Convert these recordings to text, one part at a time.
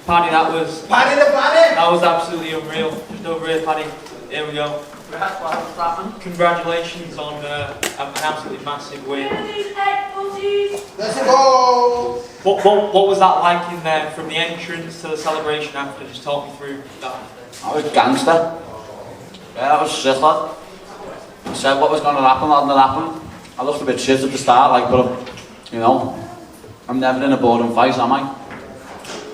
Paddy, that was... Paddy the Paddy! That was absolutely unreal. Just over here, Paddy. Here we go. Congratulations on an absolutely massive win. Let's go! What was that like in there, from the entrance to the celebration after? Just talk me through that. I was gangster. Yeah, I was sick, lad. I said what was going to happen, hadn't it happened. I looked a bit shit at the start, like, but, you know, I'm never in a boring fight, am I?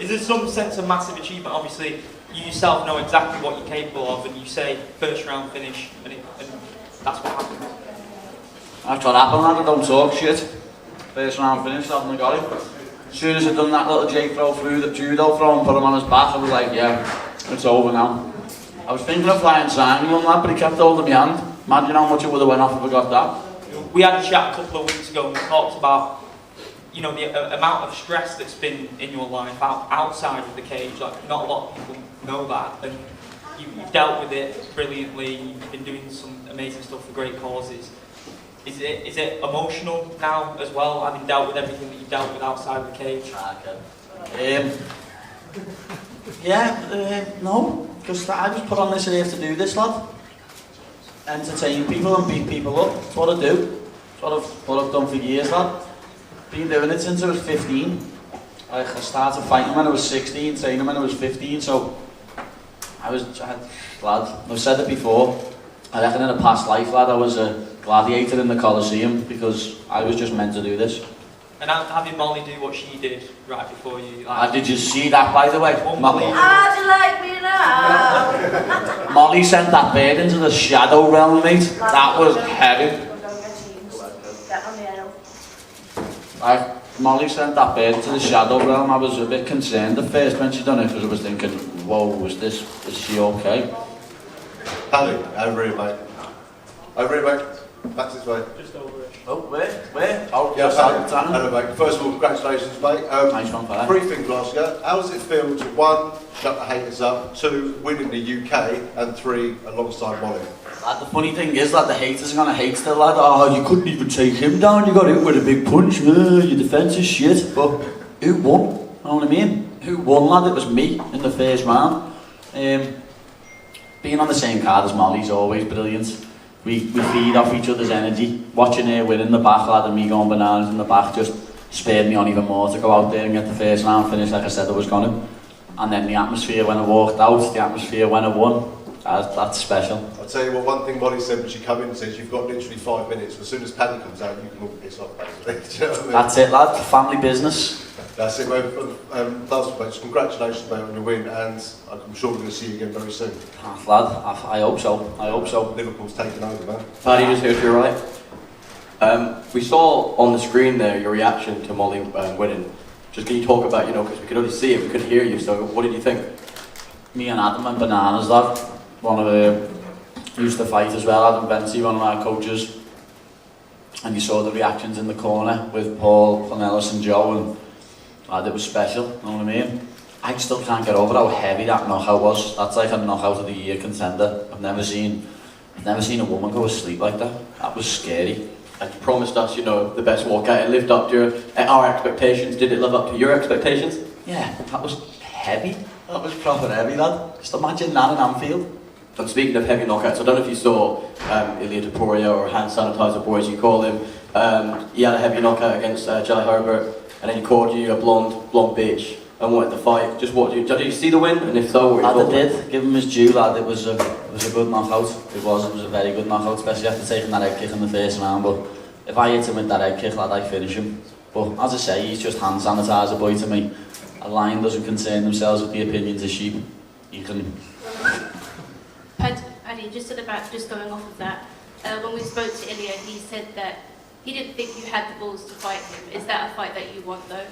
Is there some sense of massive achievement? Obviously, you yourself know exactly what you're capable of, and you say first round finish, and that's what happened. That's what happened, lad. I don't talk shit. First round finish, I haven't got it. As soon as I done that little Jake throw through the judo throw and put him on his back, I was like, yeah, it's over now. I was thinking of flying triangle and that, but he kept holding my hand. Imagine how much it would have went off if I got that. We had a chat a couple of weeks ago and we talked about, you know, the amount of stress that's been in your life outside of the cage. Like, not a lot of people know that, and you've dealt with it brilliantly. You've been doing some amazing stuff for great causes. Is it emotional now as well, having dealt with everything that you've dealt with outside of the cage? No, because I was put on this earth to do this, lad. Entertain people and beat people up. That's what I do. That's what I've done for years, lad. Been doing it since I was 15. I started fighting when I was 16, training when I was 15, so lad, I've said it before, I reckon in a past life, lad, I was a gladiator in the Colosseum because I was just meant to do this. And having Molly do what she did right before you... Did you see that, by the way? How'd you like me now? Molly sent that bird into the shadow realm, mate. That was heavy. Molly sent that bird into the shadow realm. I was a bit concerned at first when she done it because I was thinking, whoa, is she okay? Paddy, over here, mate. Over here, mate. That's his way. Just over it. Oh, where? Oh, yeah, Paddy. Hello, mate. First of all, congratulations, mate. Nice one, fella. 3 things last year. How does it feel to, 1, shut the haters up, 2, win in the UK, and 3, alongside Molly? Lad, the funny thing is that the haters are going to hate still, lad. Oh, you couldn't even take him down, you got hit with a big punch, your defence is shit. But who won? You know what I mean? Who won, lad? It was me in the first round. Being on the same card as Molly's always brilliant. We feed off each other's energy. Watching her win in the back, lad, and me going bananas in the back just spurred me on even more to go out there and get the first round finish like I said I was going to. And then the atmosphere when I walked out, the atmosphere when I won, that's special. I'll tell you what, one thing Molly said when she came in and says you've got literally 5 minutes. As soon as Paddy comes out, you can all piss off, basically. Do you know what I mean? That's it, lad. Family business. That's it, mate. Last mate, congratulations, mate, on your win, and I'm sure we're going to see you again very soon. Lad, I hope so. I hope so. Liverpool's taking over, man. Paddy, just here to your right. We saw on the screen there your reaction to Molly winning. Just can you talk about, you know, because we could only see it, we couldn't hear you, so what did you think? Me and Adam and Bananas, lad. One of the used to fight as well, Adam Benty, one of our coaches. And you saw the reactions in the corner with Paul, Cornelis and Joe, and lad, it was special, you know what I mean? I still can't get over how heavy that knockout was. That's like a knockout of the year contender. I've never seen a woman go to sleep like that. That was scary. And you promised us, you know, the best walkout. It lived up to our expectations. Did it live up to your expectations? Yeah, that was heavy. That was proper heavy, lad. Just imagine that in Anfield. And speaking of heavy knockouts, I don't know if you saw Ilia Topuria, or hand sanitizer boy as you call him. He had a heavy knockout against Jelly Herbert, and then he called you a blonde bitch and wanted to fight. Just what did you see the win? And if so, what I did. Give him his due, lad. It was a good knockout. It was a very good knockout, especially after taking that head kick in the first round. But if I hit him with that head kick, lad, I'd finish him. But as I say, he's just hand sanitizer boy to me. A lion doesn't concern themselves with the opinions of sheep. You can. Paddy, just going off of that, when we spoke to Ilia, he said that he didn't think you had the balls to fight him. Is that a fight that you want, though?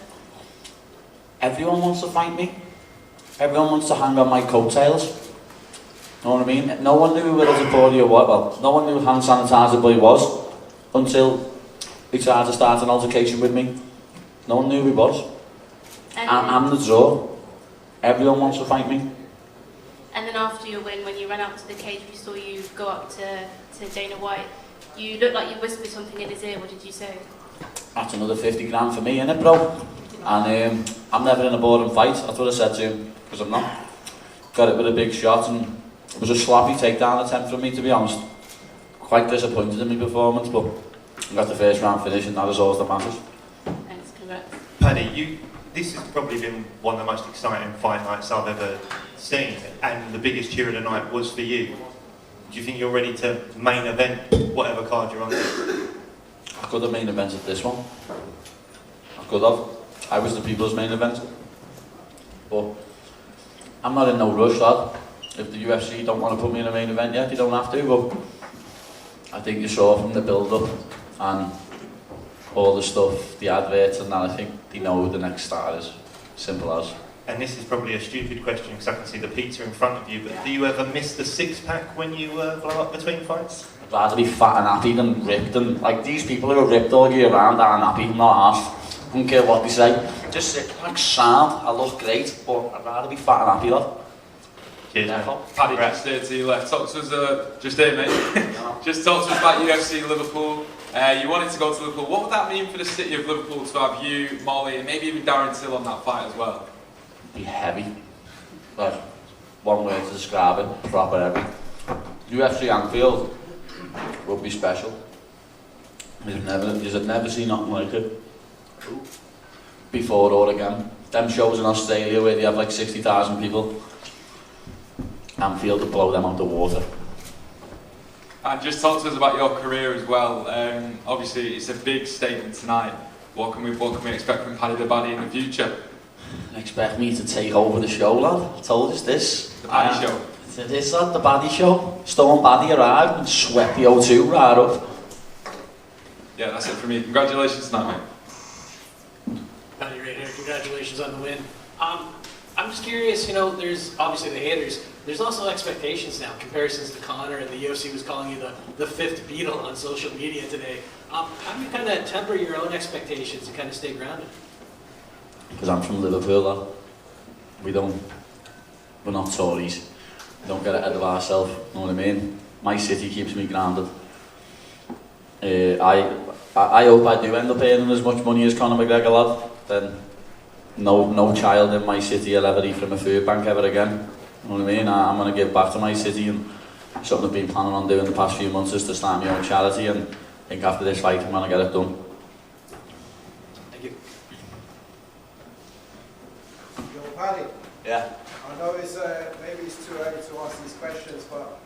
Everyone wants to fight me. Everyone wants to hang on my coattails. Know what I mean? No one knew who Ilia Topuria was. Well, no one knew who hand sanitizer boy was until he tried to start an altercation with me. No one knew who he was. I'm the draw. Everyone wants to fight me. And then after your win, when you ran up to the cage, we saw you go up to Dana White. You looked like you whispered something in his ear. What did you say? That's another 50 grand for me, innit, bro? And I'm never in a boring fight, that's what I said to him, because I'm not. Got it with a big shot, and it was a sloppy takedown attempt from me, to be honest. Quite disappointed in my performance, but I got the first round finish, and that is all that matters. Thanks, congrats. Paddy, this has probably been one of the most exciting fight nights I've ever seen, and the biggest cheer of the night was for you. Do you think you're ready to main event whatever card you're on? I could have main evented this one. I could have. I was the people's main event. But I'm not in no rush, lad. If the UFC don't want to put me in a main event yet, they don't have to, but I think you saw from the build-up and all the stuff, the adverts and that, I think they know who the next star is. Simple as. And this is probably a stupid question because I can see the pizza in front of you, but do you ever miss the six-pack when you blow up between fights? I'd rather be fat and happy than ripped, and like these people who are ripped all year round are happy, not half. I don't care what they say. Just sit like sound, I look great, but I'd rather be fat and happy, lad. Cheers, Yeah. Paddy, just here to your left. Talk to us, just here, mate. Just talk to us about UFC Liverpool. You wanted to go to Liverpool. What would that mean for the city of Liverpool to have you, Molly, and maybe even Darren Till on that fight as well? Be heavy. Like, one word to describe it, proper heavy. UFC Anfield would be special. You've never seen nothing like it. Before or again. Them shows in Australia where they have like 60,000 people. Anfield would blow them out the water. And just talk to us about your career as well. Obviously, it's a big statement tonight. What can we expect from Paddy the Baddy in the future? Expect me to take over the show, lad. I told you this. The Paddy Show. This, lad, the Baddy Show. Stone Baddy arrived and swept the O2 right up. Yeah, that's it for me. Congratulations tonight, mate. Paddy right here, congratulations on the win. I'm just curious, there's obviously the haters, there's also expectations now, comparisons to Conor, and the UFC was calling you the fifth Beatle on social media today. How do you kind of temper your own expectations and kind of stay grounded? Because I'm from Liverpool, lad. We're not Tories. We don't get ahead of ourselves, you know what I mean? My city keeps me grounded. I hope I do end up earning as much money as Conor McGregor, lad. Then no child in my city will ever eat from a food bank ever again. You know what I mean? I'm going to give back to my city, and something I've been planning on doing the past few months is to start my own charity, and I think after this fight I'm going to get it done. Thank you. Yo, Paddy, Yeah. I know maybe it's too early to ask these questions, but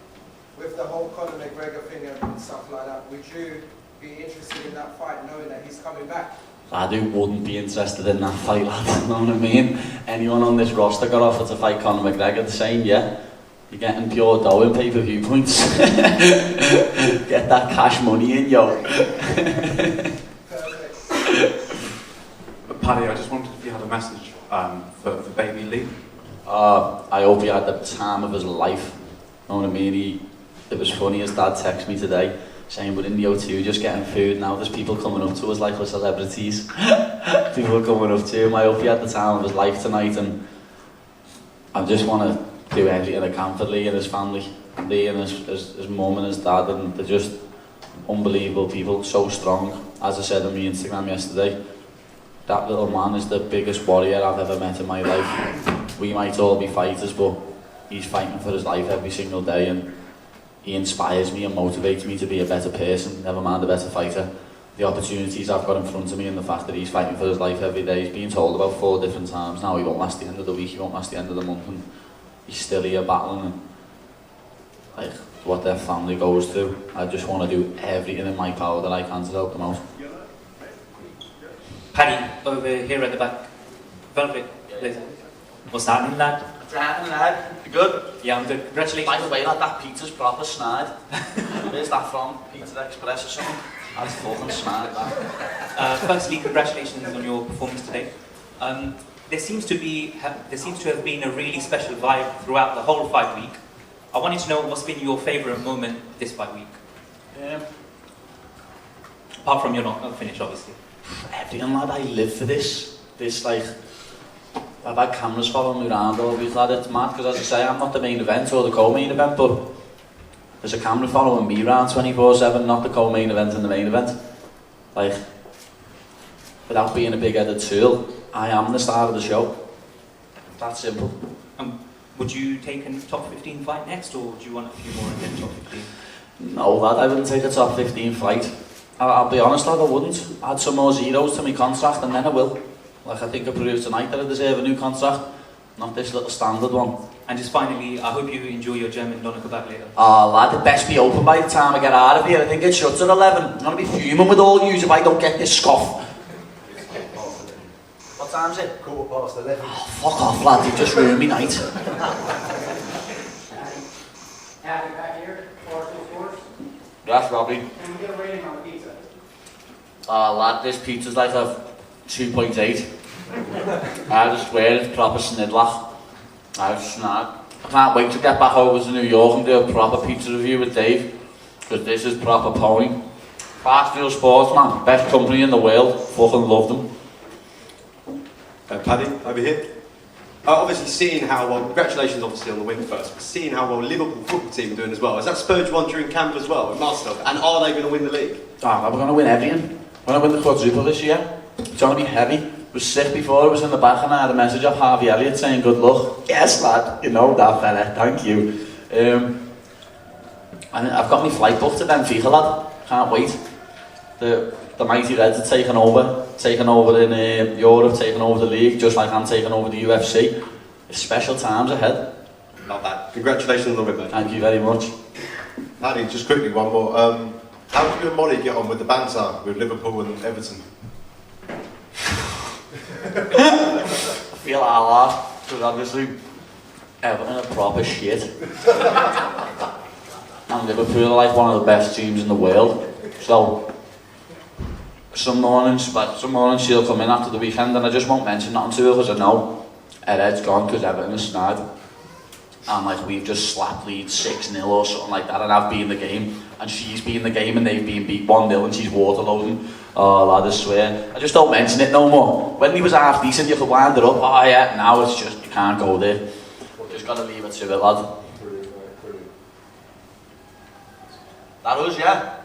with the whole Conor McGregor thing and stuff like that, would you be interested in that fight knowing that he's coming back? I wouldn't be interested in that fight, lad, you know what I mean? Anyone on this roster got offered to fight Conor McGregor, the same, yeah? You're getting pure dough in pay-per-view points. Get that cash money in, yo. Paddy, I just wondered if you had a message for baby Lee. I hope he had the time of his life, you know what I mean? It was funny, his dad texted me today, saying we're in the O2 just getting food now, there's people coming up to us like we're celebrities. People are coming up to him. I hope he had the time of his life tonight, and I just want to do everything I can for Lee and his family. Lee and his mum and his dad, and they're just unbelievable people, so strong. As I said on my Instagram yesterday, that little man is the biggest warrior I've ever met in my life. We might all be fighters, but he's fighting for his life every single day, and he inspires me and motivates me to be a better person, never mind a better fighter. The opportunities I've got in front of me and the fact that he's fighting for his life every day, he's been told about 4 different times now he won't last the end of the week, he won't last the end of the month, and he's still here battling, and like what their family goes through. I just want to do everything in my power that I can to help them out. Paddy, over here at the back. Velvet, please. What's happening, lad? What's happening, lad? You good? Yeah, I'm good. Congratulations. By the way, lad, that pizza's proper snide. Where's that from? Pizza Express or something? That's fucking snide, that. Firstly, congratulations on your performance today. There seems to have been a really special vibe throughout the whole fight week. I wanted to know what's been your favourite moment this fight week. Apart from your not finish, obviously. Everything, lad, I live for this. Like, I've had cameras following me around all week, lad. It's mad, because as I say, I'm not the main event or the co-main event, but there's a camera following me around 24/7, not the co-main event and the main event. Like, without being a big-headed tool, I am the star of the show. That simple. Would you take a top 15 fight next, or do you want a few more and then top 15? No, lad, I wouldn't take a top 15 fight. I'll be honest, lad, I wouldn't. Add some more zeros to my contract and then I will. Like, I think I proved tonight that I deserve a new contract, not this little standard one. And just finally, I hope you enjoy your German doner kebab later. Oh, lad, it best be open by the time I get out of here. I think it shuts at 11. I'm going to be fuming with all yous if I don't get this scoff. What time is it? 11:15. Oh, fuck off, lad, you've just ruined me night. Happy back here, 424. Yes, Robbie. Can we get a rating on the pizza? Oh, lad, this pizza's like a 2.8. I just swear it's proper snidlach. I can't wait to get back over to New York and do a proper pizza review with Dave, because this is proper pony. Barstool Sports, man, best company in the world. Fucking love them. Paddy, over here. Obviously seeing how well, congratulations obviously on the win first, but seeing how well Liverpool football team are doing as well, has that spurred you on during camp as well? It must have. And are they going to win the league? Oh, we're going to win everything. We're going to win the quadruple this year. It's going to be heavy. It was sick before, it was in the back and I had a message off Harvey Elliott saying good luck. Yes lad, you know that fella, thank you. And I've got my flight booked to Benfica, lad. Can't wait. The mighty Reds are taking over in Europe, taking over the league, just like I'm taking over the UFC. It's special times ahead. Love that. Congratulations on the win, mate. Thank you very much. Paddy, just quickly, one more. How did you and Molly get on with the banter with Liverpool and Everton? I feel I laugh, because obviously Everton are proper shit. And Liverpool are like one of the best teams in the world. So some mornings she'll come in after the weekend and I just won't mention nothing to her because I know her head's gone because Everton is snide. And like we've just slapped Leeds 6-0 or something like that and I've been the game and she's been the game and they've been beat 1-0 and she's waterloading. Oh lad, I swear. I just don't mention it no more. When he was half decent you could wind it up. Oh yeah, now it's just, you can't go there. Just gotta leave it to it, lad. That was, yeah.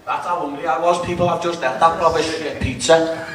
That's how hungry I was. People have just ate that rubbish pizza.